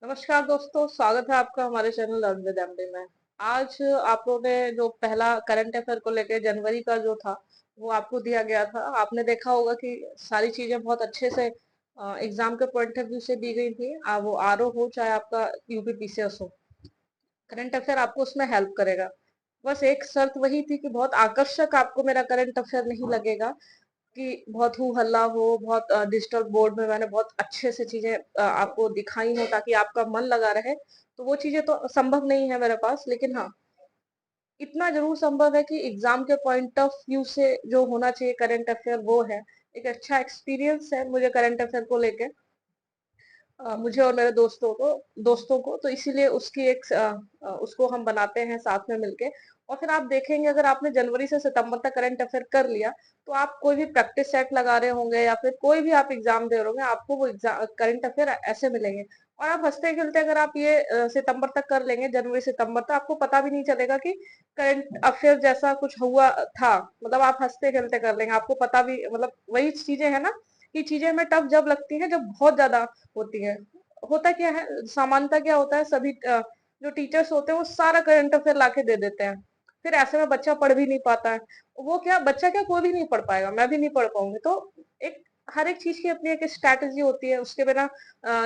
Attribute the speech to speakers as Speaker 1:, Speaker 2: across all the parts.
Speaker 1: नमस्कार दोस्तों, स्वागत है आपका हमारे चैनल लर्न विद एमडी में। आज आप लोगों ने जो पहला करंट अफेयर को लेकर जनवरी का जो था वो आपको दिया गया था। आपने देखा होगा कि सारी चीजें बहुत अच्छे से एग्जाम के पॉइंट ऑफ व्यू से दी गई थी। वो आरओ हो चाहे आपका यूपीपीसीएस हो, करंट अफेयर आपको उसमें हेल्प करेगा। बस एक शर्त वही थी कि बहुत आकर्षक आपको मेरा करंट अफेयर नहीं लगेगा, कि बहुत हू हल्ला हो, बहुत डिजिटल बोर्ड में मैंने बहुत अच्छे से चीजें आपको दिखाई हो ताकि आपका मन लगा रहे। तो वो चीजें तो संभव नहीं है मेरे पास, लेकिन हाँ, इतना जरूर संभव है कि एग्जाम के पॉइंट ऑफ व्यू से जो होना चाहिए करंट अफेयर वो है। एक अच्छा एक्सपीरियंस है मुझे करंट अफेयर को लेके, मुझे और मेरे दोस्तों को तो इसीलिए उसकी एक उसको हम बनाते हैं साथ में मिलके। और फिर आप देखेंगे, अगर आपने जनवरी से सितंबर तक करंट अफेयर कर लिया तो आप कोई भी प्रैक्टिस सेट लगा रहे होंगे या फिर कोई भी आप एग्जाम दे रहे होंगे, आपको वो एग्जाम करंट अफेयर ऐसे मिलेंगे। और आप हंसते खेलते अगर आप ये सितंबर तक कर लेंगे, जनवरी सितंबर तक, आपको पता भी नहीं चलेगा कि करंट अफेयर जैसा कुछ हुआ था। मतलब आप हंसते खेलते कर लेंगे, आपको पता भी, मतलब वही चीजें है ना कि चीजें हमें टफ जब लगती है जब बहुत ज्यादा होती है। होता क्या है, सामान्यतः क्या होता है, सभी जो टीचर्स होते हैं वो सारा करंट अफेयर लाके दे देते हैं। फिर ऐसे में बच्चा पढ़ भी नहीं पाता है। वो क्या, बच्चा क्या, कोई भी नहीं पढ़ पाएगा, मैं भी नहीं पढ़ पाऊंगी। तो एक हर एक चीज की अपनी एक स्ट्रैटेजी होती है, उसके बिना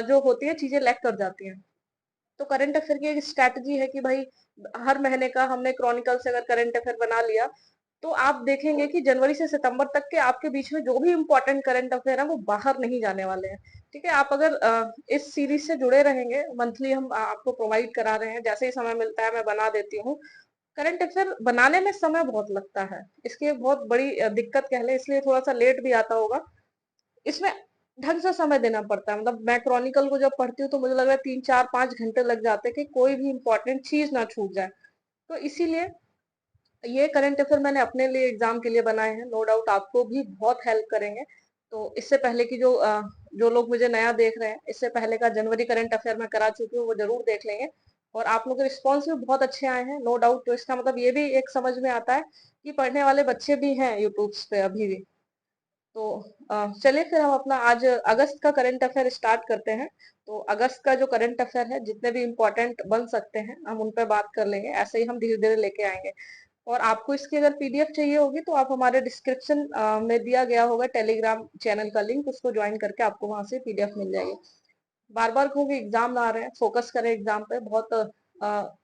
Speaker 1: जो होती है चीजें लैग कर जाती हैं। तो करंट अफेयर की एक स्ट्रैटेजी है कि भाई हर महीने का हमने क्रॉनिकल से अगर करंट अफेयर बना लिया तो आप देखेंगे कि जनवरी से सितंबर तक के आपके बीच में जो भी इम्पोर्टेंट करंट अफेयर है वो बाहर नहीं जाने वाले हैं। ठीक है, आप अगर इस सीरीज से जुड़े रहेंगे, मंथली हम आपको प्रोवाइड करा रहे हैं, जैसे ही समय मिलता है मैं बना देती हूँ। करंट अफेयर बनाने में समय बहुत लगता है, इसकी एक बहुत बड़ी दिक्कत कह ले, इसलिए थोड़ा सा लेट भी आता होगा। इसमें ढंग से समय देना पड़ता है। मतलब मैं क्रॉनिकल को जब पढ़ती हूँ तो मुझे लग रहा है 3 4 5 घंटे लग जाते हैं कि कोई भी इंपॉर्टेंट चीज ना छूट जाए। तो इसीलिए ये करंट अफेयर मैंने अपने लिए एग्जाम के लिए बनाए हैं, नो डाउट आपको भी बहुत हेल्प करेंगे। तो इससे पहले की जो लोग मुझे नया देख रहे हैं, इससे पहले का जनवरी करंट अफेयर मैं करा चुकी हूँ, वो जरूर देख लेंगे। और आप लोगों के रिस्पॉन्स भी बहुत अच्छे आए हैं, नो डाउट। तो इसका मतलब ये भी एक समझ में आता है कि पढ़ने वाले बच्चे भी हैं यूट्यूब पे अभी भी। तो चलिए फिर हम अपना आज अगस्त का करंट अफेयर स्टार्ट करते हैं। तो अगस्त का जो करंट अफेयर है, जितने भी इम्पोर्टेंट बन सकते हैं हम उन पे बात कर लेंगे, ऐसे ही हम धीरे धीरे लेके आएंगे। और आपको इसकी अगर पीडीएफ चाहिए होगी तो आप हमारे डिस्क्रिप्शन में दिया गया होगा टेलीग्राम चैनल का लिंक, उसको ज्वाइन करके आपको वहां से पीडीएफ मिल जाएगी। बार बार कहूंगी, एग्जाम ना आ रहे हैं, फोकस करें एग्जाम पे। बहुत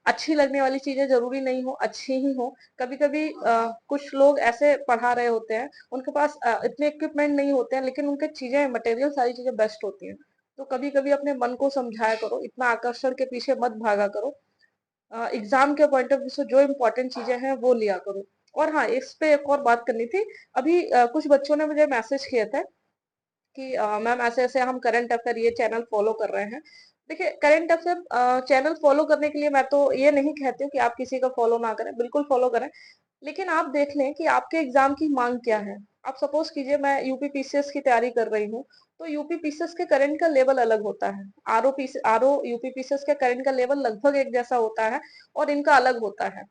Speaker 1: अच्छी लगने वाली चीजें जरूरी नहीं हो अच्छी ही हो। कभी कभी कुछ लोग ऐसे पढ़ा रहे होते हैं, उनके पास इतने इक्विपमेंट नहीं होते हैं, लेकिन उनके चीजें मटेरियल सारी चीजें बेस्ट होती हैं। तो कभी कभी अपने मन को समझाया करो, इतना आकर्षण के पीछे मत भागा करो। एग्जाम के पॉइंट ऑफ व्यू से जो इम्पोर्टेंट चीजें हैं वो लिया करो। और हाँ, इस पे एक और बात करनी थी। अभी कुछ बच्चों ने मुझे मैसेज किया था कि मैम ऐसे ऐसे हम करंट अफेयर ये चैनल फॉलो कर रहे हैं। देखिए, करंट अफेयर चैनल फॉलो करने के लिए मैं तो ये नहीं कहती हूँ कि आप किसी का फॉलो ना करें, बिल्कुल फॉलो करें। लेकिन आप देख लें कि आपके एग्जाम की मांग क्या है। आप सपोज कीजिए मैं यूपीपीसीएस की तैयारी कर रही हूँ, तो यूपीपीसीएस के करंट का लेवल अलग होता है। आरओ यूपीपीसीएस के करंट का लेवल लगभग एक जैसा होता है और इनका अलग होता है।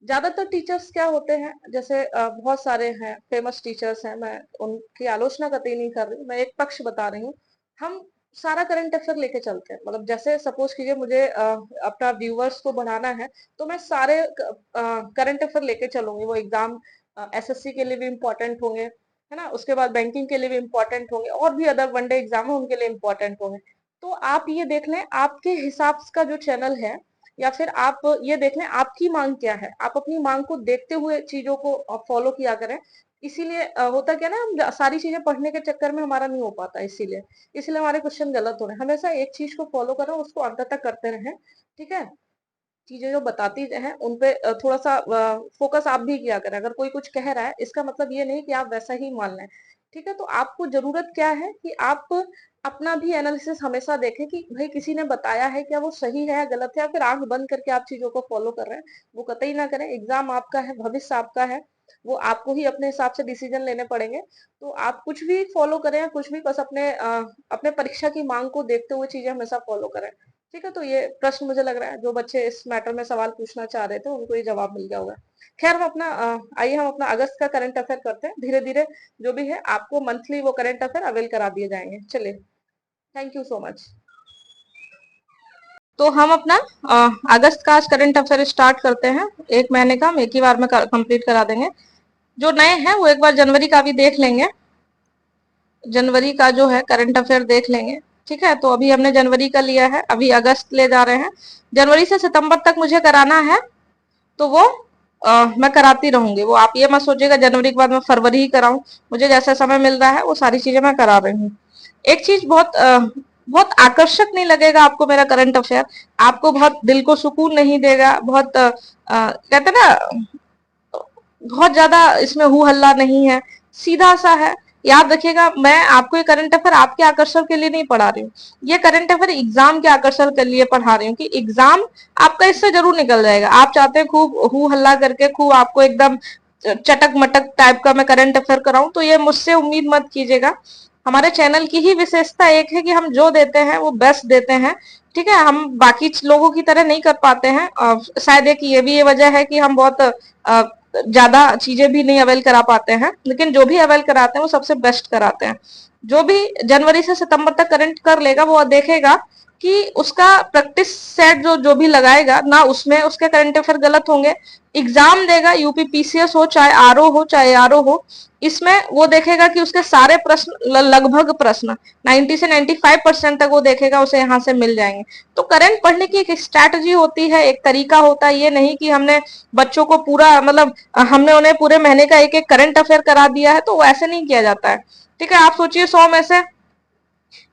Speaker 1: ज्यादातर टीचर्स क्या होते हैं, जैसे बहुत सारे हैं फेमस टीचर्स हैं, मैं उनकी आलोचना कतई नहीं कर रही, मैं एक पक्ष बता रही हूँ। हम सारा करंट अफेयर लेके चलते हैं। मतलब जैसे सपोज कीजिए मुझे अपना व्यूअर्स को बढ़ाना है, तो मैं सारे करंट अफेयर लेके चलूंगी। वो एग्जाम एसएससी के लिए भी इम्पोर्टेंट होंगे, है ना, उसके बाद बैंकिंग के लिए भी इम्पोर्टेंट होंगे, और भी अदर वनडे एग्जाम है उनके लिए इम्पोर्टेंट होंगे। तो आप ये देख लें आपके हिसाब का जो चैनल है, या फिर आप ये देख लें आपकी मांग क्या है। आप अपनी मांग को देखते हुए चीजों को फॉलो किया करें। इसीलिए होता क्या ना, हम सारी चीजें पढ़ने के चक्कर में हमारा नहीं हो पाता, इसीलिए इसलिए हमारे क्वेश्चन गलत हो रहे हैं। हमेशा एक चीज को फॉलो करें, उसको अंत तक करते रहें। ठीक है, चीजें जो बताती हैं उन पे थोड़ा सा फोकस आप भी किया करें। अगर कोई कुछ कह रहा है, इसका मतलब ये नहीं कि आप वैसा ही मान लें। ठीक है, तो आपको जरूरत क्या है कि आप अपना भी एनालिसिस हमेशा देखें कि भाई किसी ने बताया है क्या, वो सही है या गलत है, या फिर आंख बंद करके आप चीजों को फॉलो कर रहे हैं। वो कतई ना करें। एग्जाम आपका है, भविष्य आपका है, वो आपको ही अपने हिसाब से डिसीजन लेने पड़ेंगे। तो आप कुछ भी फॉलो करें या कुछ भी, बस अपने परीक्षा की मांग को देखते हुए चीजें हमेशा फॉलो करें। ठीक है, तो ये प्रश्न मुझे लग रहा है जो बच्चे इस मैटर में सवाल पूछना चाह रहे थे उनको ये जवाब मिल गया होगा। खैर, आइए हम अपना अगस्त का करंट अफेयर करते हैं धीरे धीरे। जो भी है आपको मंथली वो करंट अफेयर अवेल करा दिए जाएंगे। चलिए, थैंक यू सो मच। तो हम अपना अगस्त का आज करंट अफेयर स्टार्ट करते हैं। 1 महीने का हम एक ही बार में कंप्लीट करा देंगे। जो नए हैं वो एक बार जनवरी का भी देख लेंगे, जनवरी का जो है करंट अफेयर देख लेंगे। ठीक है, तो अभी हमने जनवरी का लिया है, अभी अगस्त ले जा रहे हैं। जनवरी से सितंबर तक मुझे कराना है, तो वो मैं कराती रहूंगी। वो आप ये मत सोचिएगा जनवरी के बाद मैं फरवरी ही कराऊं, मुझे जैसा समय मिल रहा है वो सारी चीजें मैं करा रही हूँ। एक चीज बहुत आकर्षक नहीं लगेगा आपको मेरा करंट अफेयर, आपको बहुत दिल को सुकून नहीं देगा, बहुत कहते ना, बहुत ज्यादा इसमें हु हल्ला नहीं है, सीधा सा है। याद रखिएगा, मैं आपको ये करंट अफेयर आपके आकर्षण के लिए नहीं पढ़ा रही हूँ, ये करंट अफेयर एग्जाम के आकर्षण के लिए पढ़ा रही हूँ कि एग्जाम आपका इससे जरूर निकल जाएगा। आप चाहते हैं खूब हु हल्ला करके खूब आपको एकदम चटक मटक टाइप का मैं करंट अफेयर कराऊं, तो ये मुझसे उम्मीद मत कीजिएगा। हमारे चैनल की ही विशेषता एक है कि हम जो देते हैं वो बेस्ट देते हैं। ठीक है, हम बाकी लोगों की तरह नहीं कर पाते हैं। शायद एक ये भी ये वजह है कि हम बहुत ज्यादा चीजें भी नहीं अवेल करा पाते हैं, लेकिन जो भी अवेल कराते हैं वो सबसे बेस्ट कराते हैं। जो भी जनवरी से सितंबर तक करंट कर लेगा वो देखेगा कि उसका प्रैक्टिस सेट जो जो भी लगाएगा ना, उसमें उसके करंट अफेयर गलत होंगे। एग्जाम देगा, यूपी पीसीएस हो चाहे आरओ हो चाहे आरओ हो, इसमें वो देखेगा कि उसके सारे प्रश्न लगभग प्रश्न 90 से 95% तक वो देखेगा, उसे यहाँ से मिल जाएंगे। तो करंट पढ़ने की एक स्ट्रैटेजी होती है, एक तरीका होता है। ये नहीं कि हमने बच्चों को पूरा मतलब हमने उन्हें पूरे महीने का एक एक करंट अफेयर करा दिया है, तो वो ऐसे नहीं किया जाता है। ठीक है, आप सोचिए 100 में से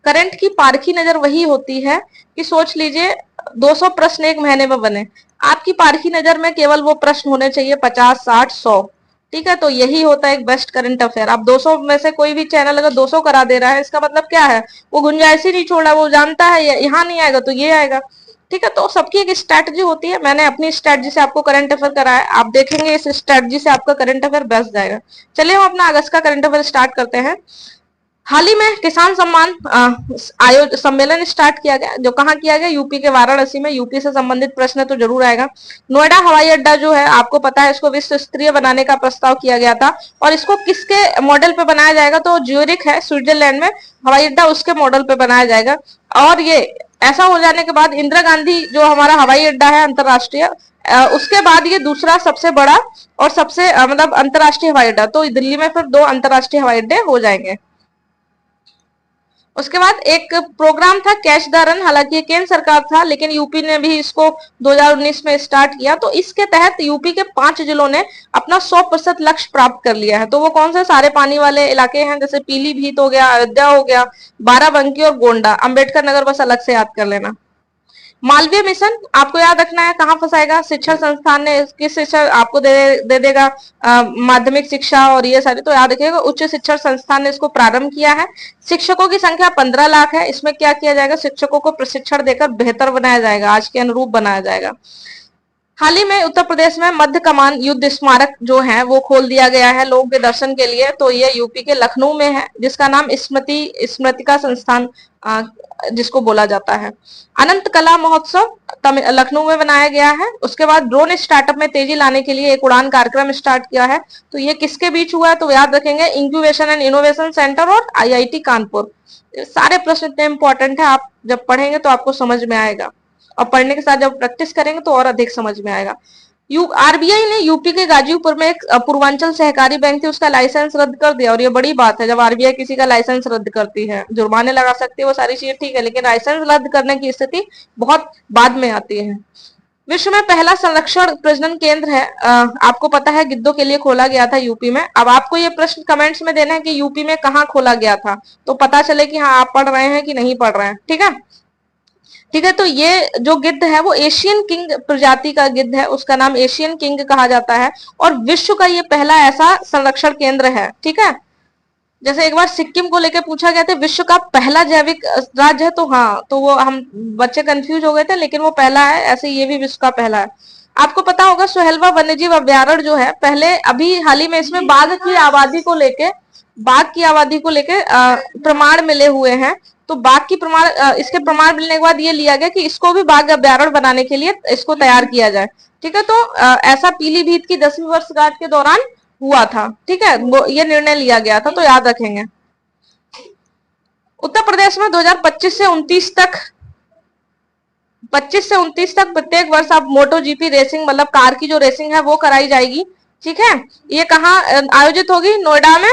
Speaker 1: करंट की पारखी नजर वही होती है कि सोच लीजिए 200 प्रश्न एक महीने में बने, आपकी पारखी नजर में केवल वो प्रश्न होने चाहिए 50, 60, 100। ठीक है, तो यही होता है एक बेस्ट करंट अफेयर। आप 200 में से कोई भी चैनल अगर 200 करा दे रहा है, इसका मतलब क्या है, वो गुंजाइश ही नहीं छोड़ा, वो जानता है यहाँ नहीं आएगा तो ये आएगा। ठीक है, तो सबकी एक स्ट्रैटेजी होती है। मैंने अपनी स्ट्रैटेजी से आपको करंट अफेयर कराया, आप देखेंगे इस स्ट्रैटेजी से आपका करंट अफेयर बेस्ट जाएगा। चलिए हम अपना अगस्त का करंट अफेयर स्टार्ट करते हैं। हाल ही में किसान सम्मान आयोजन सम्मेलन स्टार्ट किया गया, जो कहाँ किया गया, यूपी के वाराणसी में। यूपी से संबंधित प्रश्न तो जरूर आएगा। नोएडा हवाई अड्डा जो है आपको पता है, इसको विश्व स्तरीय बनाने का प्रस्ताव किया गया था, और इसको किसके मॉडल पे बनाया जाएगा, तो ज्यूरिख है स्विट्जरलैंड में हवाई अड्डा, उसके मॉडल पे बनाया जाएगा। और ये ऐसा हो जाने के बाद इंदिरा गांधी जो हमारा हवाई अड्डा है अंतरराष्ट्रीय, उसके बाद ये दूसरा सबसे बड़ा और सबसे मतलब अंतरराष्ट्रीय हवाई अड्डा, तो दिल्ली में फिर 2 अंतरराष्ट्रीय हवाई अड्डे हो जाएंगे। उसके बाद एक प्रोग्राम था कैच द रन, हालांकि ये केंद्र सरकार था, लेकिन यूपी ने भी इसको 2019 में स्टार्ट किया। तो इसके तहत यूपी के 5 जिलों ने अपना 100% लक्ष्य प्राप्त कर लिया है। तो वो कौन से सारे पानी वाले इलाके हैं, जैसे पीलीभीत हो गया, अयोध्या हो गया, बाराबंकी और गोंडा, अंबेडकर नगर, बस अलग से याद कर लेना। मालवीय मिशन आपको याद रखना है कहाँ फंसाएगा, शिक्षण संस्थान ने किस शिक्षा आपको दे देगा, माध्यमिक शिक्षा और ये सारे, तो याद रखिएगा उच्च शिक्षण संस्थान ने इसको प्रारंभ किया है। शिक्षकों की संख्या 15 लाख है। इसमें क्या किया जाएगा, शिक्षकों को प्रशिक्षण देकर बेहतर बनाया जाएगा, आज के अनुरूप बनाया जाएगा। हाल ही में उत्तर प्रदेश में मध्य कमान युद्ध स्मारक जो है वो खोल दिया गया है लोगों के दर्शन के लिए। तो ये यूपी के लखनऊ में है, जिसका नाम स्मृतिका संस्थान जिसको बोला जाता है। अनंत कला महोत्सव लखनऊ में बनाया गया है। उसके बाद ड्रोन स्टार्टअप में तेजी लाने के लिए एक उड़ान कार्यक्रम स्टार्ट किया है। तो ये किसके बीच हुआ है, तो याद रखेंगे इंक्यूबेशन एंड इनोवेशन सेंटर और आईआईटी कानपुर। सारे प्रश्न इतने इंपॉर्टेंट है, आप जब पढ़ेंगे तो आपको समझ में आएगा, और पढ़ने के साथ जब प्रैक्टिस करेंगे तो और अधिक समझ में आएगा। आरबीआई ने यूपी के गाजीपुर में एक पूर्वांचल सहकारी बैंक थी, उसका लाइसेंस रद्द कर दिया। और ये बड़ी बात है, जब आरबीआई किसी का लाइसेंस रद्द करती है, जुर्माने लगा सकती है, वो सारी चीजें ठीक है, लेकिन लाइसेंस रद्द करने की स्थिति बहुत बाद में आती है। विश्व में पहला संरक्षण प्रजनन केंद्र है, आपको पता है गिद्धों के लिए खोला गया था यूपी में। अब आपको ये प्रश्न कमेंट्स में देना है कि यूपी में कहाँ खोला गया था, तो पता चले कि हाँ आप पढ़ रहे हैं कि नहीं पढ़ रहे हैं। ठीक है, ठीक है, तो ये जो गिद्ध है वो एशियन किंग प्रजाति का गिद्ध है, उसका नाम एशियन किंग कहा जाता है, और विश्व का ये पहला ऐसा संरक्षण केंद्र है। ठीक है, जैसे एक बार सिक्किम को लेकर पूछा गया था विश्व का पहला जैविक राज्य है, तो हाँ, तो वो हम बच्चे कंफ्यूज हो गए थे, लेकिन वो पहला है, ऐसे ये भी विश्व का पहला है। आपको पता होगा सोहेलवा वन्यजीव अभ्यारण्य जो है, पहले अभी हाल ही में इसमें बाघ की आबादी को लेके प्रमाण मिले हुए हैं। तो बाघ की प्रमाण इसके प्रमाण मिलने के बाद ये लिया गया कि इसको भी बाघ अभ्यारण्य बनाने के लिए इसको तैयार किया जाए। ठीक है, तो ऐसा पीलीभीत की 10वीं वर्षगांठ के दौरान हुआ था। ठीक है, वो ये निर्णय लिया गया था, तो याद रखेंगे। उत्तर प्रदेश में 2025 से 29 तक 25 से 29 तक प्रत्येक वर्ष अब मोटो जीपी रेसिंग, मतलब कार की जो रेसिंग है वो कराई जाएगी। ठीक है, ये कहाँ आयोजित होगी? नोएडा में।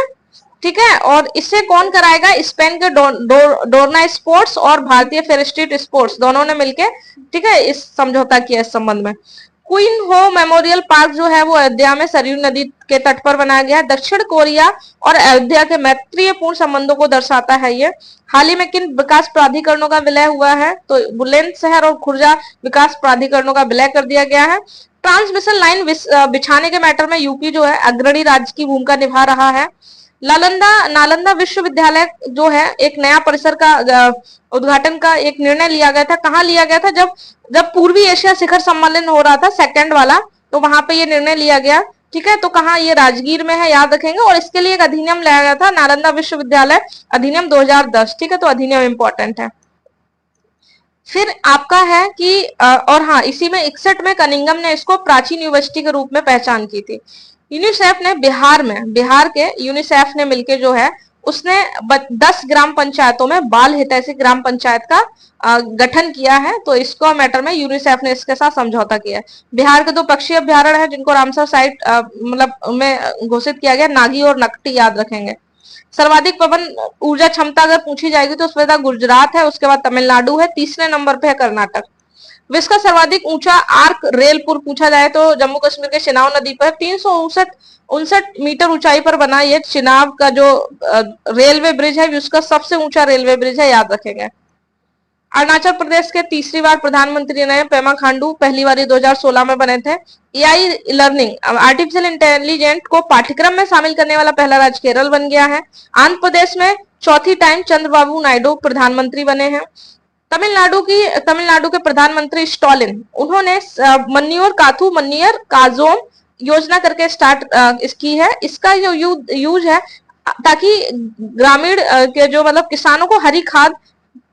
Speaker 1: ठीक है, और इसे कौन कराएगा? स्पेन के डोरना स्पोर्ट्स और भारतीय फेयर स्ट्रीट स्पोर्ट्स दोनों ने मिलकर, ठीक है, इस समझौता किया इस संबंध में। क्वीन हो मेमोरियल पार्क जो है वो अयोध्या में सरयू नदी के तट पर बनाया गया है। दक्षिण कोरिया और अयोध्या के मैत्रीपूर्ण संबंधों को दर्शाता है ये। हाल ही में किन विकास प्राधिकरणों का विलय हुआ है? तो बुलंदशहर और खुर्जा विकास प्राधिकरणों का विलय कर दिया गया है। ट्रांसमिशन लाइन बिछाने के मैटर में यूपी जो है अग्रणी राज्य की भूमिका निभा रहा है। नालंदा विश्वविद्यालय जो है एक नया परिसर का उद्घाटन का एक निर्णय लिया गया था। कहाँ लिया गया था? जब जब पूर्वी एशिया शिखर सम्मेलन हो रहा था, सेकंड वाला, तो वहां पे ये निर्णय लिया गया। ठीक है, तो कहाँ? ये राजगीर में है, याद रखेंगे। और इसके लिए एक अधिनियम लाया गया था, नालंदा विश्वविद्यालय अधिनियम 2010। ठीक है, तो अधिनियम इंपॉर्टेंट है। फिर आपका है कि और हाँ, इसी में 61 में कनिंगम ने इसको प्राचीन यूनिवर्सिटी के रूप में पहचान की थी। यूनिसेफ ने बिहार के यूनिसेफ ने मिलके जो है उसने 10 ग्राम पंचायतों में बाल हितैषी ग्राम पंचायत का गठन किया है। तो इसको मैटर में यूनिसेफ ने इसके साथ समझौता किया है। बिहार के 2 पक्षी अभ्यारण्य है जिनको रामसर साइट मतलब में घोषित किया गया, नागी और नकटी, याद रखेंगे। सर्वाधिक पवन ऊर्जा क्षमता अगर पूछी जाएगी तो उसमें गुजरात है, उसके बाद तमिलनाडु है, तीसरे नंबर पे है कर्नाटक। विश्व का सर्वाधिक ऊंचा आर्क रेल पुल पूछा जाए तो जम्मू कश्मीर के चिनाब नदी पर 359 मीटर ऊंचाई पर बना ये चिनाब का जो रेलवे ब्रिज है विश्व का सबसे ऊंचा रेलवे ब्रिज है, याद रखेंगे। अरुणाचल प्रदेश के तीसरी बार प्रधानमंत्री ने पेमा खांडू, पहली बार 2016 में बने थे। एआई लर्निंग आर्टिफिशियल इंटेलिजेंस को पाठ्यक्रम में शामिल करने वाला पहला राज्य केरल बन गया है। आंध्र प्रदेश में चौथी टाइम चंद्रबाबू नायडू प्रधानमंत्री बने हैं। तमिलनाडु के प्रधानमंत्री स्टॉलिन, उन्होंने मन्नियर काजोम योजना करके स्टार्ट की है। इसका जो यूज है ताकि ग्रामीण के जो मतलब किसानों को हरी खाद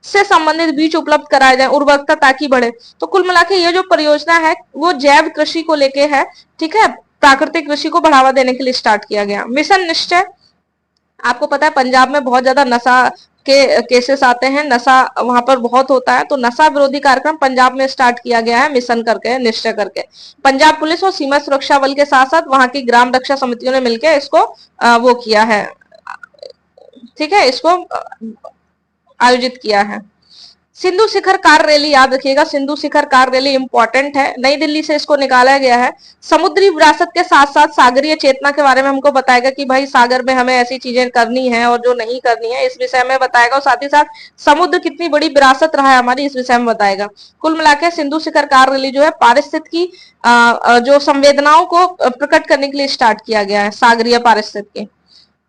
Speaker 1: से संबंधित बीज उपलब्ध कराए जाए, उर्वरकता ताकि बढ़े। तो कुल मिला के ये जो परियोजना है वो जैव कृषि को लेके है। ठीक है, प्राकृतिक कृषि को बढ़ावा देने के लिए स्टार्ट किया गया। मिशन निश्चय, आपको पता है पंजाब में बहुत ज्यादा नशा के केसेस आते हैं, नशा वहां पर बहुत होता है, तो नशा विरोधी कार्यक्रम पंजाब में स्टार्ट किया गया है, मिशन करके, निश्चय करके। पंजाब पुलिस और सीमा सुरक्षा बल के साथ साथ वहां की ग्राम रक्षा समितियों ने मिलकर इसको वो किया है। ठीक है, इसको आयोजित किया है। सिंधु शिखर कार रैली, याद रखिएगा, सिंधु शिखर कार रैली इंपॉर्टेंट है, नई दिल्ली से इसको निकाला गया है। समुद्री विरासत के साथ साथ सागरीय चेतना के बारे में हमको बताएगा कि भाई सागर में हमें ऐसी चीजें करनी है और जो नहीं करनी है, इस विषय में बताएगा। और साथ ही साथ समुद्र कितनी बड़ी विरासत रहा है हमारी, इस विषय में बताएगा। कुल मिलाकर सिंधु शिखर कार रैली जो है पारिस्थितिकी की जो संवेदनाओं को प्रकट करने के लिए स्टार्ट किया गया है, सागरीय पारिस्थितिकी।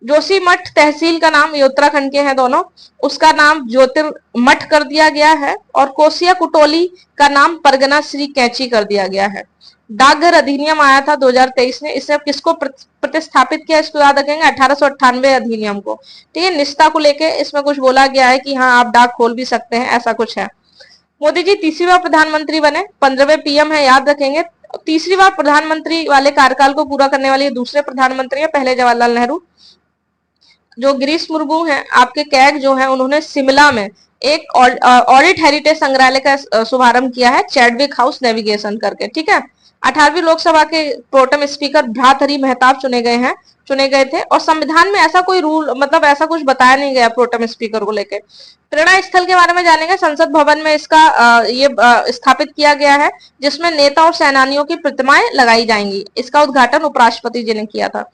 Speaker 1: जोशीमठ तहसील का नाम, ये उत्तराखंड के हैं दोनों, उसका नाम ज्योतिर्मठ कर दिया गया है। और कोसिया कुटोली का नाम परगना श्री कैंची कर दिया गया है। डाकघर अधिनियम आया था 2023 में, इसने किसको प्रतिस्थापित किया, इसको याद रखेंगे, 1898 अधिनियम को। ठीक है, निष्ठा को लेके इसमें कुछ बोला गया है कि हाँ आप डाक खोल भी सकते हैं, ऐसा कुछ है। मोदी जी तीसरी बार प्रधानमंत्री बने, 15वें पीएम है, याद रखेंगे। तीसरी बार प्रधानमंत्री वाले कार्यकाल को पूरा करने वाले दूसरे प्रधानमंत्री है, पहले जवाहरलाल नेहरू। जो गिरीश मुर्मू हैं आपके कैग जो है, उन्होंने शिमला में एक ऑडिट हेरिटेज संग्रहालय का शुभारंभ किया है, चैडविक हाउस नेविगेशन करके। ठीक है, 18वीं लोकसभा के प्रोटेम स्पीकर भ्रातहरि मेहताब चुने गए थे। और संविधान में ऐसा कोई रूल मतलब ऐसा कुछ बताया नहीं गया प्रोटेम स्पीकर को लेकर। प्रेरणा स्थल के बारे में जानेंगे, संसद भवन में इसका ये स्थापित किया गया है, जिसमें नेता और सेनानियों की प्रतिमाएं लगाई जाएंगी। इसका उद्घाटन उपराष्ट्रपति जी ने किया था।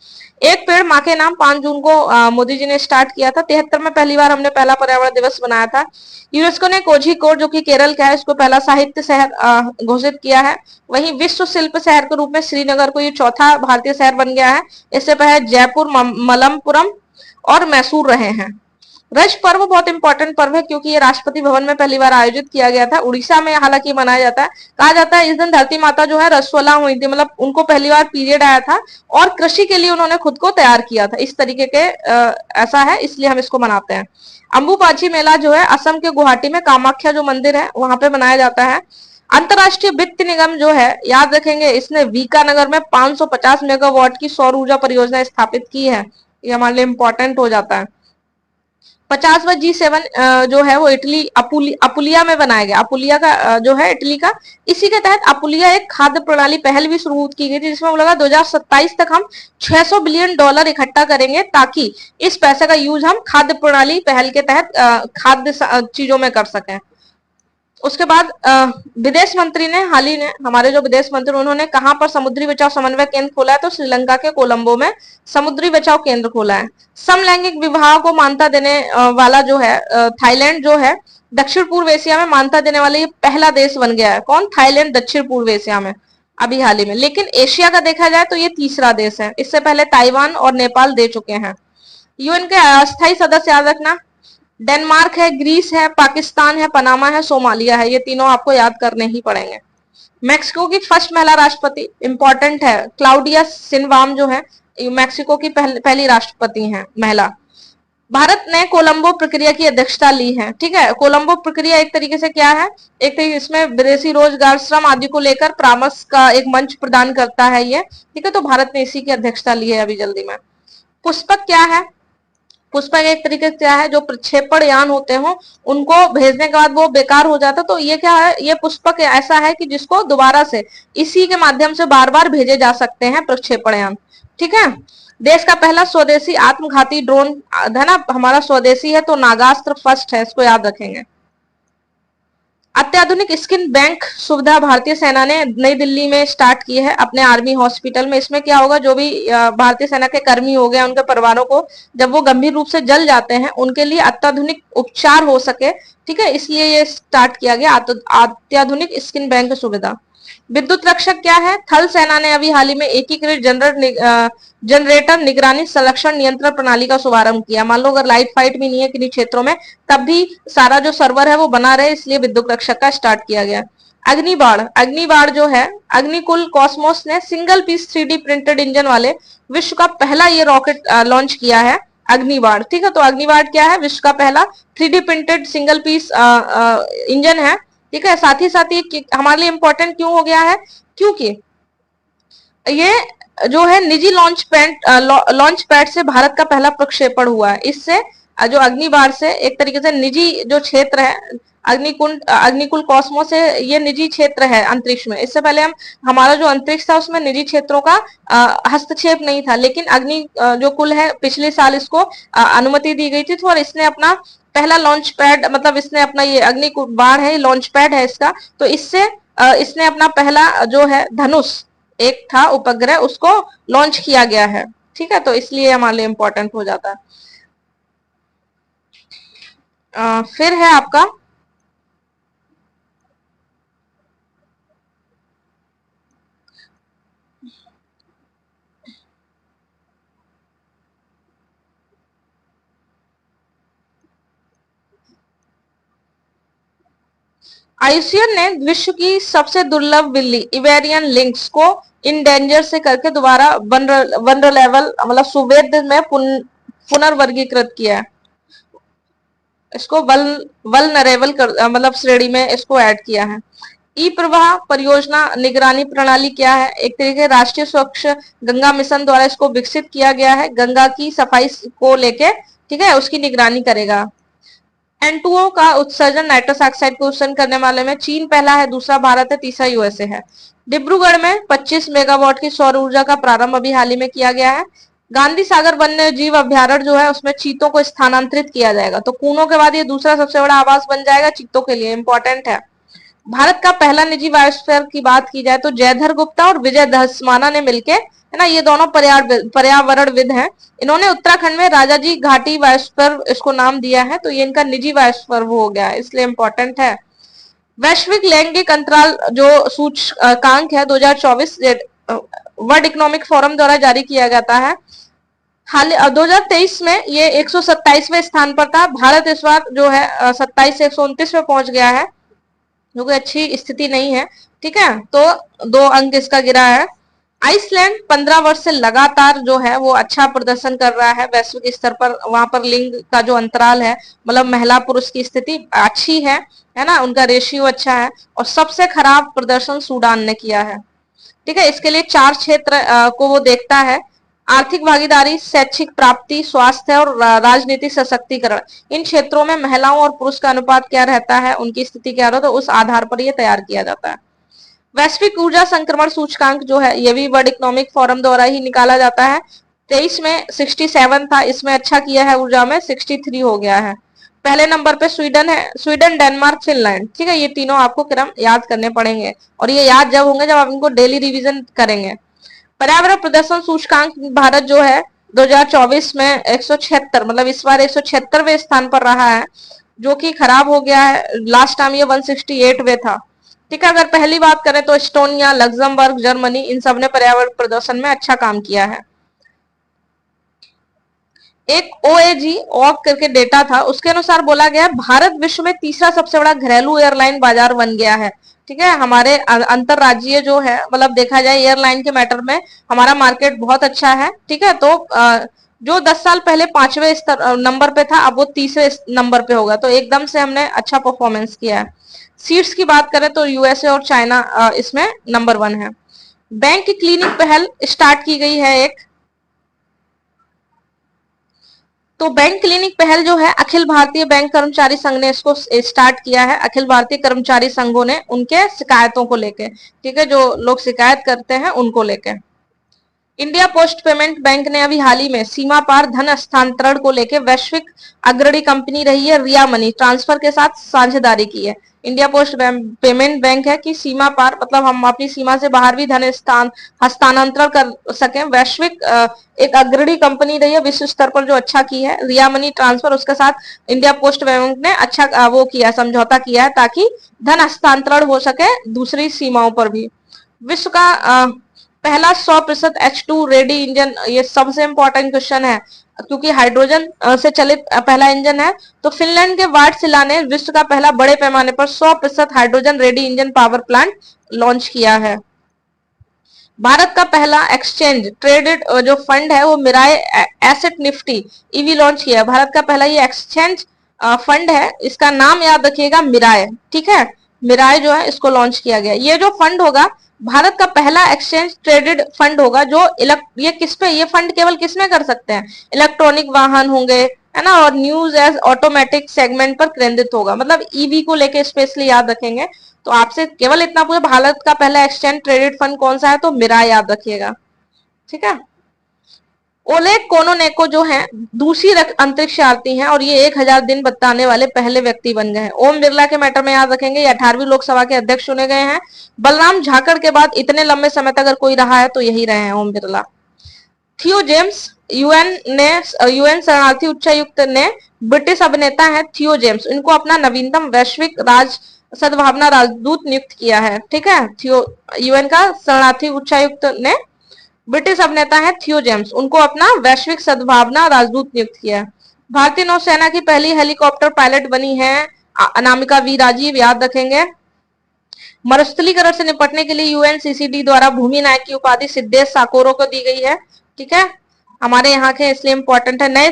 Speaker 1: एक पेड़ माँ के नाम 5 जून को मोदी जी ने स्टार्ट किया था। 73 में पहली बार हमने पहला पर्यावरण दिवस बनाया था। यूनेस्को ने कोझिकोड जो कि केरल का है, इसको पहला साहित्य शहर घोषित किया है। वहीं विश्व शिल्प शहर के रूप में श्रीनगर को ये चौथा भारतीय शहर बन गया है। इससे पहले जयपुर, मलप्पुरम और मैसूर रहे हैं। रज पर्व बहुत इंपॉर्टेंट पर्व है क्योंकि ये राष्ट्रपति भवन में पहली बार आयोजित किया गया था। उड़ीसा में हालांकि मनाया जाता है। कहा जाता है इस दिन धरती माता जो है रसोला हुई थी, मतलब उनको पहली बार पीरियड आया था और कृषि के लिए उन्होंने खुद को तैयार किया था। इस तरीके के ऐसा है, इसलिए हम इसको मनाते हैं। अम्बुबाची मेला जो है असम के गुवाहाटी में कामाख्या जो मंदिर है वहां पे मनाया जाता है। अंतरराष्ट्रीय वित्त निगम जो है, याद रखेंगे, इसने बीकानेर में 550 मेगावाट की सौर ऊर्जा परियोजना स्थापित की है। ये हमारे लिए इंपॉर्टेंट हो जाता है। 50वां G7 जो है वो इटली अपुलिया में बनाया गया। अपुलिया का जो है इटली का, इसी के तहत अपुलिया एक खाद्य प्रणाली पहल भी शुरू की गई थी, जिसमें वो लगा 2027 तक हम $600 बिलियन इकट्ठा करेंगे, ताकि इस पैसे का यूज हम खाद्य प्रणाली पहल के तहत खाद्य चीजों में कर सकें। उसके बाद विदेश मंत्री ने हाल ही में, हमारे जो विदेश मंत्री, उन्होंने कहां पर समुद्री बचाव समन्वय केंद्र खोला है, तो श्रीलंका के कोलंबो में समुद्री बचाव केंद्र खोला है। समलैंगिक विवाह को मान्यता देने वाला जो है थाईलैंड जो है दक्षिण पूर्व एशिया में मान्यता देने वाला ये पहला देश बन गया है। कौन? थाईलैंड दक्षिण पूर्व एशिया में अभी हाल ही में। लेकिन एशिया का देखा जाए तो ये तीसरा देश है, इससे पहले ताइवान और नेपाल दे चुके हैं। यूएन के अस्थायी सदस्य याद रखना, डेनमार्क है, ग्रीस है, पाकिस्तान है, पनामा है, सोमालिया है। ये तीनों आपको याद करने ही पड़ेंगे। मैक्सिको की फर्स्ट महिला राष्ट्रपति इंपॉर्टेंट है, क्लाउडिया सिनबाम जो है मैक्सिको की पहली राष्ट्रपति हैं महिला। भारत ने कोलंबो प्रक्रिया की अध्यक्षता ली है। ठीक है, कोलंबो प्रक्रिया एक तरीके से क्या है, एक तरीके इसमें विदेशी रोजगार, श्रम आदि को लेकर परामर्श का एक मंच प्रदान करता है ये। ठीक है, तो भारत ने इसी की अध्यक्षता ली है अभी जल्दी में। पुष्पक क्या है? पुष्पक एक तरीके से क्या है, जो प्रक्षेपण यान होते हो उनको भेजने के बाद वो बेकार हो जाता, तो ये क्या है, ये पुष्पक ऐसा है कि जिसको दोबारा से इसी के माध्यम से बार बार भेजे जा सकते हैं प्रक्षेपण यान। ठीक है, देश का पहला स्वदेशी आत्मघाती ड्रोन है ना, हमारा स्वदेशी है, तो नागास्त्र फर्स्ट है, इसको याद रखेंगे। अत्याधुनिक स्किन बैंक सुविधा भारतीय सेना ने नई दिल्ली में स्टार्ट की है अपने आर्मी हॉस्पिटल में। इसमें क्या होगा, जो भी भारतीय सेना के कर्मी हो गए उनके परिवारों को जब वो गंभीर रूप से जल जाते हैं, उनके लिए अत्याधुनिक उपचार हो सके, ठीक है, इसलिए ये स्टार्ट किया गया अत्याधुनिक स्किन बैंक सुविधा। विद्युत रक्षक क्या है? थल सेना ने अभी हाल ही में एकीकृत जनरेटर निगरानी संरक्षण नियंत्रण प्रणाली का शुभारंभ किया। मान लो अगर लाइट फाइट भी नहीं है किन्हीं क्षेत्रों में, तब भी सारा जो सर्वर है वो बना रहे, इसलिए विद्युत रक्षक का स्टार्ट किया गया। अग्निबाण जो है, अग्निकुल कॉस्मोस ने single piece 3D printed engine वाले विश्व का पहला ये रॉकेट लॉन्च किया है, अग्निबाण। ठीक है, तो अग्निबाण क्या है? विश्व का पहला 3D printed single piece engine है। ठीक है, साथ ही हमारे लिए इंपॉर्टेंट क्यों हो गया है? क्योंकि ये जो है निजी लॉन्च पैड से भारत का पहला प्रक्षेपण हुआ है। इससे जो अग्निबाण से एक तरीके से निजी जो क्षेत्र है, अग्निकुल कॉस्मोस से ये निजी क्षेत्र है अंतरिक्ष में। इससे पहले हमारा जो अंतरिक्ष था उसमें निजी क्षेत्रों का हस्तक्षेप नहीं था, लेकिन जो कुल है पिछले साल इसको अनुमति दी गई थी, और इसने अपना पहला लॉन्च पैड, मतलब इसने अपना ये अग्निबाण है, लॉन्च पैड है इसका, तो इससे इसने अपना पहला जो है धनुष एक था उपग्रह, उसको लॉन्च किया गया है। ठीक है, तो इसलिए हमारे लिए इंपॉर्टेंट हो जाता है। फिर है आपका आईयूसीएन ने विश्व की सबसे दुर्लभ बिल्ली इबेरियन लिंक्स को इंडेंजर से करके दोबारा वनरेबल मतलब सुवेद में पुनर्वर्गीकृत किया है। इसको वल्नरेबल मतलब श्रेणी में इसको ऐड किया है। ई प्रवाह परियोजना निगरानी प्रणाली क्या है? एक तरीके राष्ट्रीय स्वच्छ गंगा मिशन द्वारा इसको विकसित किया गया है, गंगा की सफाई को लेके, ठीक है, उसकी निगरानी करेगा। N2O का उत्सर्जन, नाइट्रस ऑक्साइड को उत्सर्जन करने वाले में चीन पहला है, दूसरा भारत है, तीसरा यूएसए है। डिब्रूगढ़ में 25 मेगावाट की सौर ऊर्जा का प्रारंभ अभी हाल ही में किया गया है। गांधी सागर वन्य जीव अभ्यारण्य जो है उसमें चीतों को स्थानांतरित किया जाएगा, तो कूनों के बाद ये दूसरा सबसे बड़ा आवास बन जाएगा चीतों के लिए, इंपॉर्टेंट है। भारत का पहला निजी बायोस्फीयर की बात की जाए तो जयधर गुप्ता और विजय धसमाना ने मिलके, है ना, ये दोनों पर्यावरणविद हैं, इन्होंने उत्तराखंड में राजाजी घाटी बायोस्फीयर इसको नाम दिया है, तो ये इनका निजी बायोस्फीयर वो हो गया है, इसलिए इंपॉर्टेंट है। वैश्विक लैंगिक अंतराल जो सूचकांक है 2024 वर्ल्ड इकोनॉमिक फोरम द्वारा जारी किया जाता है। हाल 2023 में ये 127वें स्थान पर था। भारत इस बार जो है 27 से 129 में पहुंच गया है, जो कि अच्छी स्थिति नहीं है। ठीक है, तो 2 अंक इसका गिरा है। आइसलैंड 15 वर्ष से लगातार जो है वो अच्छा प्रदर्शन कर रहा है वैश्विक स्तर पर। वहां पर लिंग का जो अंतराल है, मतलब महिला पुरुष की स्थिति अच्छी है ना, उनका रेशियो अच्छा है। और सबसे खराब प्रदर्शन सूडान ने किया है। ठीक है, इसके लिए 4 क्षेत्र को वो देखता है। आर्थिक भागीदारी, शैक्षिक प्राप्ति, स्वास्थ्य और राजनीतिक सशक्तिकरण, इन क्षेत्रों में महिलाओं और पुरुष का अनुपात क्या रहता है, उनकी स्थिति क्या रहता है, उस आधार पर यह तैयार किया जाता है। वैश्विक ऊर्जा संक्रमण सूचकांक जो है ये भी वर्ल्ड इकोनॉमिक फोरम द्वारा ही निकाला जाता है। 23 में 67 था, इसमें अच्छा किया है, ऊर्जा में 63 हो गया है। पहले नंबर पे स्वीडन है, स्वीडन, डेनमार्क, फिनलैंड। ठीक है, ये तीनों आपको क्रम याद करने पड़ेंगे और ये याद जब होंगे जब आप इनको डेली रिवीजन करेंगे। पर्यावरण प्रदर्शन सूचकांक भारत जो है 2024 में 176, मतलब इस बार 176वें स्थान पर रहा है, जो कि खराब हो गया है। लास्ट टाइम ये 168वें था। ठीक है, अगर पहली बात करें तो एस्टोनिया, लग्जमबर्ग, जर्मनी, इन सब ने पर्यावरण प्रदर्शन में अच्छा काम किया है। एक ओएजी ऑक करके डेटा था, उसके अनुसार बोला गया भारत विश्व में तीसरा सबसे बड़ा घरेलू एयरलाइन बाजार बन गया है। ठीक है, हमारे अंतरराज्यीय जो है, मतलब देखा जाए एयरलाइन के मैटर में हमारा मार्केट बहुत अच्छा है। ठीक है, तो जो 10 साल पहले 5वें नंबर पे था, अब वो 30वें नंबर पे होगा, तो एकदम से हमने अच्छा परफॉर्मेंस किया है। सीट्स की बात करें तो यूएसए और चाइना इसमें नंबर 1 है। बैंक क्लिनिक पहल स्टार्ट की गई है एक, तो बैंक क्लिनिक पहल जो है अखिल भारतीय बैंक कर्मचारी संघ ने इसको स्टार्ट किया है। अखिल भारतीय कर्मचारी संघों ने उनके शिकायतों को लेके, ठीक है, जो लोग शिकायत करते हैं उनको लेके। इंडिया पोस्ट पेमेंट बैंक ने अभी हाल ही में सीमा पार धन हस्तांतरण को लेकर वैश्विक अग्रणी कंपनी रही है रिया मनी ट्रांसफर के साथ साझेदारी की है। इंडिया पोस्ट पेमेंट बैंक है कि सीमा पार, मतलब हम अपनी सीमा से बाहर भी धन हस्तांतरण कर सकें, वैश्विक एक अग्रणी कंपनी रही है विश्व स्तर पर जो अच्छा की है रिया मनी ट्रांसफर, उसके साथ इंडिया पोस्ट बैंक ने अच्छा वो किया, समझौता किया है ताकि धन हस्तांतरण हो सके दूसरी सीमाओं पर भी। विश्व का पहला 100% H2 रेडी इंजन, ये सबसे इंपॉर्टेंट क्वेश्चन है क्योंकि हाइड्रोजन से चलित पहला इंजन है। तो फिनलैंड के वार्सिला ने विश्व का पहला बड़े पैमाने पर 100% hydrogen ready engine power plant launch किया है। भारत का पहला एक्सचेंज ट्रेडेड जो फंड है वो मिराय एसेट निफ्टी ईवी लॉन्च किया है। भारत का पहला ये एक्सचेंज फंड है, इसका नाम याद रखिएगा मिराय। ठीक है, मिराय जो है इसको लॉन्च किया गया। ये जो फंड होगा भारत का पहला एक्सचेंज ट्रेडेड फंड होगा जो ये किस पे, ये फंड केवल किस में कर सकते हैं, इलेक्ट्रॉनिक वाहन होंगे, है ना, और न्यूज एज ऑटोमेटिक सेगमेंट पर केंद्रित होगा, मतलब ईवी को लेके स्पेशली याद रखेंगे। तो आपसे केवल इतना पूछे भारत का पहला एक्सचेंज ट्रेडेड फंड कौन सा है, तो मिराय याद रखिएगा। ठीक है, ओलेग कोनोनेको जो है दूसरी अंतरिक्ष यात्री हैं और ये 1000 दिन बताने वाले पहले व्यक्ति बन गए हैं। ओम बिरला के मैटर में याद रखेंगे, ये 18वीं लोकसभा के अध्यक्ष चुने गए हैं। बलराम झाकड़ के बाद इतने लंबे समय तक अगर कोई रहा है तो यही रहे हैं, ओम बिरला। थियो जेम्स, यूएन शरणार्थी उच्चायुक्त ने, ब्रिटिश अभिनेता है थियो जेम्स, इनको अपना नवीनतम वैश्विक सद्भावना राजदूत नियुक्त किया है। ठीक है, थियो यूएन का शरणार्थी उच्चायुक्त ने, ब्रिटिश अभिनेता है थियो जेम्स, उनको अपना वैश्विक सद्भावना राजदूत नियुक्त किया है। भारतीय नौसेना की पहली हेलीकॉप्टर पायलट बनी है अनामिका वी राजीव, याद रखेंगे। मरुस्थलीकरण से निपटने के लिए यूएनसीसीडी द्वारा भूमि नायक की उपाधि सिद्धेश साकोरो को दी गई है। ठीक है, हमारे यहाँ के इसलिए इंपॉर्टेंट है। नए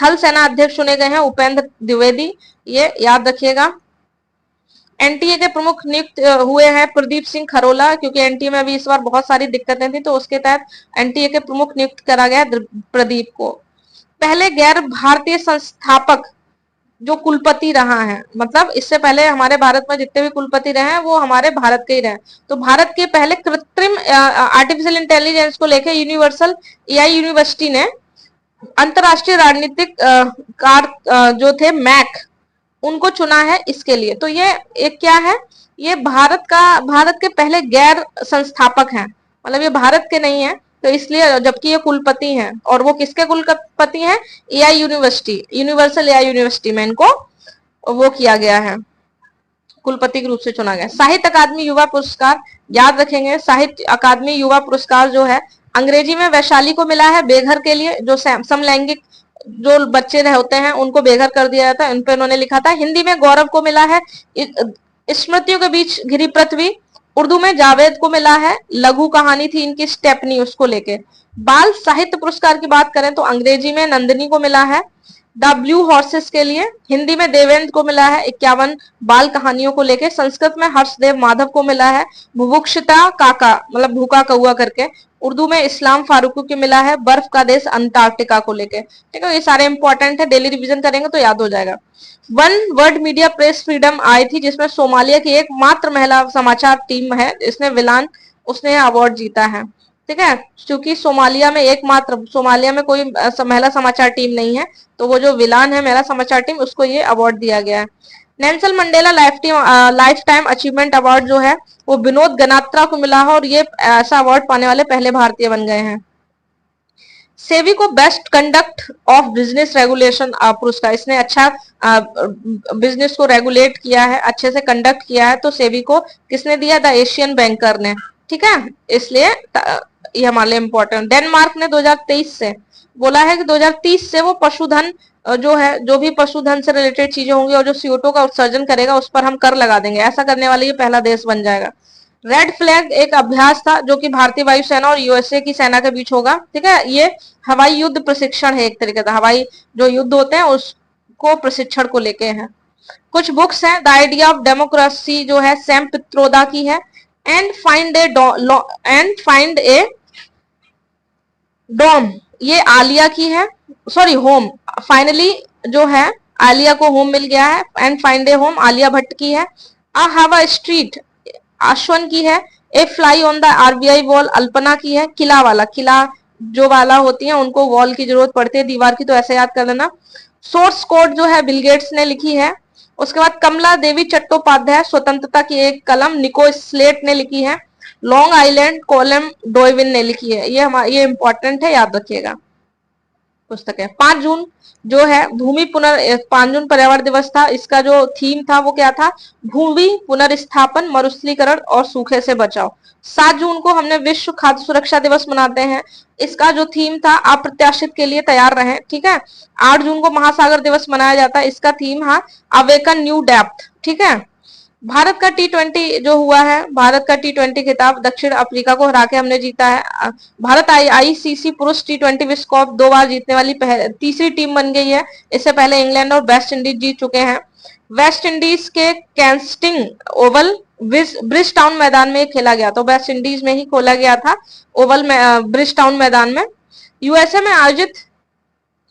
Speaker 1: थल सेना अध्यक्ष चुने गए हैं उपेंद्र द्विवेदी, ये याद रखिएगा। एनटीए के प्रमुख नियुक्त हुए हैं प्रदीप सिंह खरोला, क्योंकि एनटीए में अभी इस बार बहुत सारी दिक्कतें थी तो उसके तहत एनटीए के प्रमुख नियुक्त करा गया प्रदीप को। पहले गैर भारतीय संस्थापक जो कुलपति रहा है, मतलब इससे पहले हमारे भारत में जितने भी कुलपति रहे हैं वो हमारे भारत के ही रहे। तो भारत के पहले कृत्रिम आर्टिफिशियल इंटेलिजेंस को लेकर यूनिवर्सल एआई यूनिवर्सिटी ने अंतरराष्ट्रीय राजनीतिक जो थे मैक, उनको चुना है इसके लिए। तो ये एक क्या है, ये भारत के पहले गैर संस्थापक हैं, मतलब ये भारत के नहीं है, तो इसलिए, जबकि ये कुलपति हैं, और वो किसके कुलपति हैं, AI university, universal AI university में इनको वो किया गया है, कुलपति के रूप से चुना गया। साहित्य अकादमी युवा पुरस्कार याद रखेंगे। साहित्य अकादमी युवा पुरस्कार जो है अंग्रेजी में वैशाली को मिला है बेघर के लिए, जो समलैंगिक जो बच्चे होते हैं उनको बेघर कर दिया जाता है, उन पे उन्होंने लिखा था। हिंदी में गौरव को मिला है स्मृतियों के बीच घिरी पृथ्वी। उर्दू में जावेद को मिला है, लघु कहानी थी इनकी स्टेपनी, उसको लेके। बाल साहित्य पुरस्कार की बात करें तो अंग्रेजी में नंदिनी को मिला है। द ब्लू हॉर्सेस के लिए, हिंदी में देवेंद्र को मिला है 51 बाल कहानियों को लेके, संस्कृत में हर्षदेव माधव को मिला है बुभुक्षिता काका मतलब भूखा कौआ करके, उर्दू में इस्लाम फारूकी को मिला है बर्फ का देश अंटार्कटिका को लेके। ठीक है, ये सारे इंपॉर्टेंट है, डेली रिवीजन करेंगे तो याद हो जाएगा। One world media press freedom I थी, जिसमें सोमालिया की एकमात्र महिला समाचार टीम है, इसने विलान उसने अवार्ड जीता है। ठीक है, क्योंकि सोमालिया में कोई महिला समाचार टीम नहीं है, तो वो जो विलान है महिला समाचार टीम, उसको ये अवार्ड दिया गया है। Nelson Mandela life time achievement award जो है वो विनोद गनात्रा को मिला है, और ये ऐसा अवार्ड पाने वाले पहले भारतीय बन गए हैं। सेबी को best conduct of business regulation पुरस्कार, इसने अच्छा बिजनेस को रेगुलेट किया है, अच्छे से कंडक्ट किया है, तो सेबी को किसने दिया? द एशियन बैंकर ने। ठीक है, इसलिए ये हमारे लिए इम्पोर्टेंट। डेनमार्क ने 2023 से बोला है कि 2030 से वो पशुधन जो है, जो भी पशुधन से रिलेटेड चीजें होंगी और जो CO2 का उत्सर्जन करेगा उस पर हम कर लगा देंगे, ऐसा करने वाला ये पहला देश बन जाएगा। रेड फ्लैग एक अभ्यास था जो कि भारतीय वायुसेना और यूएसए की सेना के बीच होगा। ठीक है, ये हवाई युद्ध प्रशिक्षण है, एक तरीके का हवाई जो युद्ध होते हैं उसको प्रशिक्षण को लेके हैं। कुछ बुक्स हैं, द आइडिया ऑफ डेमोक्रेसी जो है सैम पित्रोदा की है, एंड फाइंड ए डोम ये आलिया की है, सॉरी होम, फाइनली जो है आलिया को होम मिल गया है, and find a home Alia Bhatt की है। आ हैव अ स्ट्रीट आश्वन की है। A fly on the RBI wall Alpana की है। किला वाला, किला जो वाला होती है उनको वॉल की जरूरत पड़ती है, दीवार की, तो ऐसे याद कर लेना। सोर्स कोड जो है बिल गेट्स ने लिखी है। उसके बाद कमला देवी चट्टोपाध्याय स्वतंत्रता की एक कलम निको स्लेट ने लिखी है। लॉन्ग आइलैंड कोलम डोइविन ने लिखी है। ये इंपॉर्टेंट है, याद रखिएगा, पुस्तक है। 5 जून जो है 5 जून पर्यावरण दिवस था, इसका जो थीम था वो क्या था? भूमि पुनर्स्थापन, मरुस्थलीकरण और सूखे से बचाव। 7 जून को हमने विश्व खाद्य सुरक्षा दिवस मनाते हैं, इसका जो थीम था अप्रत्याशित के लिए तैयार रहें। ठीक है, 8 जून को महासागर दिवस मनाया जाता है, इसका थीम है अवेकन न्यू डेप्थ। ठीक है, भारत का T20 जो हुआ है, भारत का T20 खिताब दक्षिण अफ्रीका को हरा के हमने जीता है। भारत आईसीसी पुरुष T20 विश्व कप 2 बार जीतने वाली तीसरी टीम बन गई है। इससे पहले इंग्लैंड और वेस्ट इंडीज जीत चुके हैं। वेस्ट इंडीज के कैस्टिंग ओवल ब्रिज टाउन मैदान में खेला गया, तो वेस्ट इंडीज में ही खोला गया था ओवल में, ब्रिज टाउन मैदान में। यूएसए में आयोजित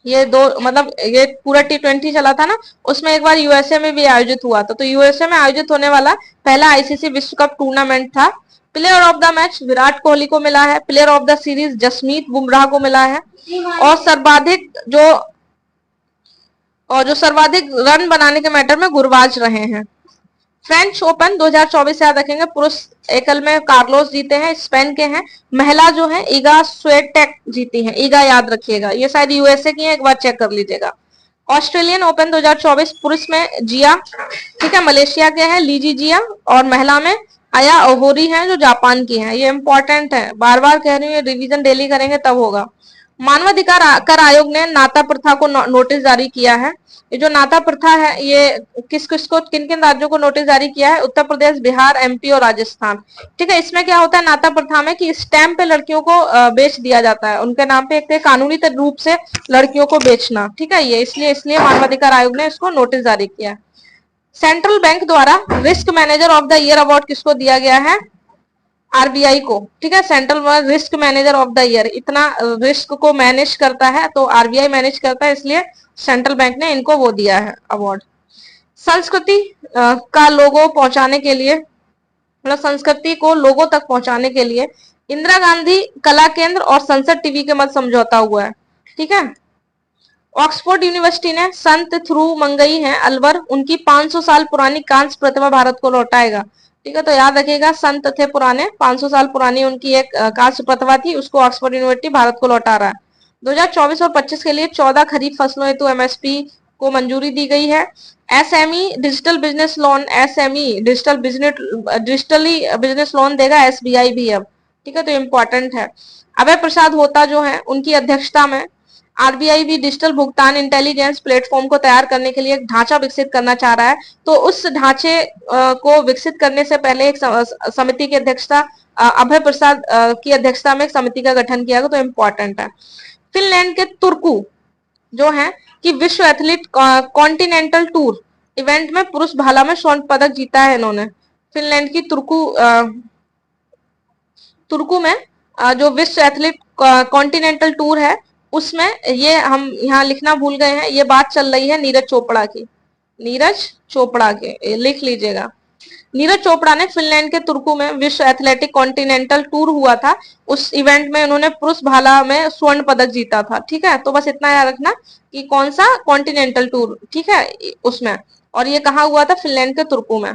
Speaker 1: ये दो मतलब ये पूरा T20 चला था ना, उसमें एक बार यूएसए में भी आयोजित हुआ था, तो यूएसए में आयोजित होने वाला पहला आईसीसी विश्व कप टूर्नामेंट था। Player of the match Virat Kohli को मिला है। Player of the series Jasmeet Bumrah को मिला है। और सर्वाधिक रन बनाने के मैटर में गुरबाज रहे हैं। फ्रेंच ओपन 2024 याद रखेंगे, पुरुष एकल में कार्लोस जीते हैं, स्पेन के हैं। महिला जो है ईगा स्वेटेक जीती है, ईगा याद रखिएगा, ये शायद यूएसए की है, एक बार चेक कर लीजिएगा। ऑस्ट्रेलियन ओपन 2024 पुरुष में जिया, ठीक है, मलेशिया के हैं लीजी जिया, और महिला में आया ओहोरी है जो जापान की है। ये इंपॉर्टेंट है, बार बार कह रही हूँ, रिवीजन डेली करेंगे तब होगा। मानवाधिकार कर आयोग ने नाता प्रथा को नोटिस जारी किया है। ये जो नाता प्रथा है ये किस किस को, किन किन राज्यों को नोटिस जारी किया है? उत्तर प्रदेश, बिहार, एमपी और राजस्थान। ठीक है, इसमें क्या होता है नाता प्रथा में कि स्टैंप पे लड़कियों को बेच दिया जाता है, उनके नाम पे एक कानूनी रूप से लड़कियों को बेचना। ठीक है, ये इसलिए मानवाधिकार आयोग ने इसको नोटिस जारी किया। सेंट्रल बैंक द्वारा risk manager of the year award किसको दिया गया है? आरबीआई को। ठीक है, central risk manager of the year, इतना रिस्क को मैनेज करता है तो आरबीआई मैनेज करता है, इसलिए सेंट्रल बैंक ने इनको वो दिया है अवार्ड। संस्कृति का लोगो पहुंचाने के लिए, मतलब संस्कृति को लोगों तक पहुंचाने के लिए इंदिरा गांधी कला केंद्र और संसद टीवी के मध्य समझौता हुआ है। ठीक है, ऑक्सफोर्ड यूनिवर्सिटी ने संत थ्रू मंगई है अलवर, उनकी 500 साल पुरानी कांस्य प्रतिमा भारत को लौटाएगा। ठीक है, तो याद रखिएगा, संत थे पुराने, 500 साल पुरानी उनकी एक कांस्य प्रतिमा थी, उसको ऑक्सफोर्ड यूनिवर्सिटी भारत को लौटा रहा है। 2024 और 25 के लिए 14 खरीफ फसलों हेतु एमएसपी को मंजूरी दी गई है। SME digital business loan, SME digitally business loan देगा एसबीआई भी अब। ठीक है, तो इम्पोर्टेंट है। अभय प्रसाद होता जो है उनकी अध्यक्षता में आरबीआई भी डिजिटल भुगतान इंटेलिजेंस प्लेटफॉर्म को तैयार करने के लिए एक ढांचा विकसित करना चाह रहा है, तो उस ढांचे को विकसित करने से पहले एक समिति की अध्यक्षता अभय प्रसाद की अध्यक्षता में एक समिति का गठन किया गया, तो इम्पोर्टेंट है। फिनलैंड के तुर्कू जो है कि विश्व एथलीट कॉन्टिनेंटल टूर इवेंट में पुरुष भाला में स्वर्ण पदक जीता है इन्होंने। फिनलैंड की तुर्कू में जो विश्व एथलीट कॉन्टिनेंटल टूर है उसमें, ये हम यहाँ लिखना भूल गए हैं, ये बात चल रही है नीरज चोपड़ा की। नीरज चोपड़ा के लिख लीजिएगा। नीरज चोपड़ा ने फिनलैंड के तुर्कू में विश्व एथलेटिक कॉन्टिनेंटल टूर हुआ था, उस इवेंट में उन्होंने पुरुष भाला में स्वर्ण पदक जीता था। ठीक है, तो बस इतना याद रखना कि कौन सा कॉन्टिनेंटल टूर, ठीक है, उसमें। और ये कहाँ हुआ था? फिनलैंड के तुर्कू में।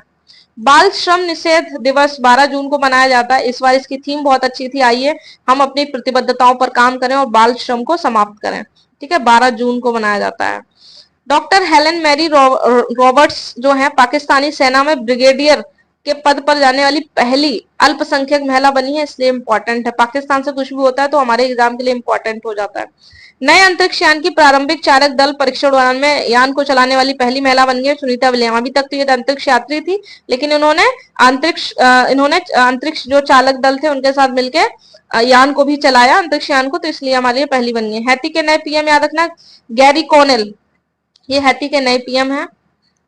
Speaker 1: बाल श्रम निषेध दिवस 12 जून को मनाया जाता है। इस बार इसकी थीम बहुत अच्छी थी, आइए हम अपनी प्रतिबद्धताओं पर काम करें और बाल श्रम को समाप्त करें। ठीक है, 12 जून को मनाया जाता है। डॉक्टर हेलन मैरी रॉबर्ट्स जो है पाकिस्तानी सेना में ब्रिगेडियर के पद पर जाने वाली पहली अल्पसंख्यक महिला बनी है, इसलिए इंपॉर्टेंट है। पाकिस्तान से कुछ भी होता है तो हमारे एग्जाम के लिए इंपॉर्टेंट हो जाता है। नए अंतरिक्ष यान की प्रारंभिक चालक दल परीक्षण उड़ान में यान को चलाने वाली पहली महिला बन गई सुनीता विलियम। अभी तक तो ये अंतरिक्ष यात्री थी, लेकिन इन्होंने अंतरिक्ष जो चालक दल थे उनके साथ मिलकर यान को भी चलाया, अंतरिक्ष यान को, तो इसलिए हमारे लिए पहली बन गई। हैती के नए पीएम याद रखना, गैरी कॉनेल, ये हैती के नए पीएम हैं।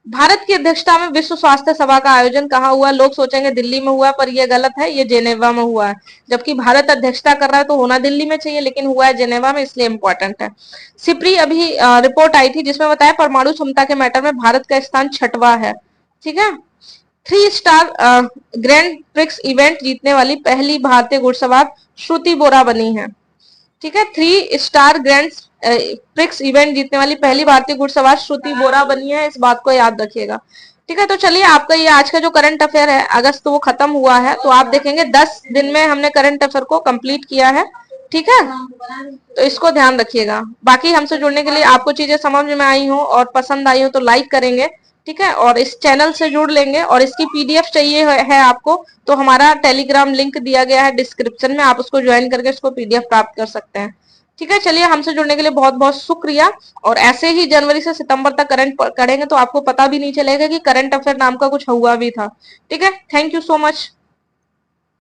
Speaker 1: भारत की अध्यक्षता में विश्व स्वास्थ्य सभा का आयोजन कहाँ हुआ? लोग सोचेंगे दिल्ली में हुआ, पर यह गलत है, ये जेनेवा में हुआ है। जबकि भारत अध्यक्षता कर रहा है तो होना दिल्ली में चाहिए, लेकिन हुआ है जेनेवा में, इसलिए इंपॉर्टेंट है। सिप्री अभी रिपोर्ट आई थी जिसमें बताया परमाणु क्षमता के मैटर में भारत का स्थान 6वां है। ठीक है। 3 स्टार ग्रैंड प्रिक्स इवेंट जीतने वाली पहली भारतीय घुड़सवार श्रुति बोरा बनी है। ठीक है, 3 स्टार ग्रैंड प्रिक्स इवेंट जीतने वाली पहली भारतीय घुड़सवार श्रुति बोरा बनी है, इस बात को याद रखिएगा। ठीक है, तो चलिए आपका ये आज का जो करंट अफेयर है अगस्त, तो वो खत्म हुआ है, तो आप देखेंगे 10 दिन में हमने करंट अफेयर को कंप्लीट किया है। ठीक है, तो इसको ध्यान रखिएगा। बाकी हमसे जुड़ने के लिए, आपको चीजें समझ में आई हो और पसंद आई हो तो लाइक करेंगे। ठीक है, और इस चैनल से जुड़ लेंगे, और इसकी पीडीएफ चाहिए है आपको तो हमारा टेलीग्राम लिंक दिया गया है डिस्क्रिप्शन में, आप उसको ज्वाइन करके इसको पीडीएफ प्राप्त कर सकते हैं। ठीक है, चलिए हमसे जुड़ने के लिए बहुत बहुत शुक्रिया। और ऐसे ही जनवरी से सितंबर तक करंट करेंगे तो आपको पता भी नहीं चलेगा कि करंट अफेयर नाम का कुछ हुआ भी था। ठीक है, थैंक यू सो मच।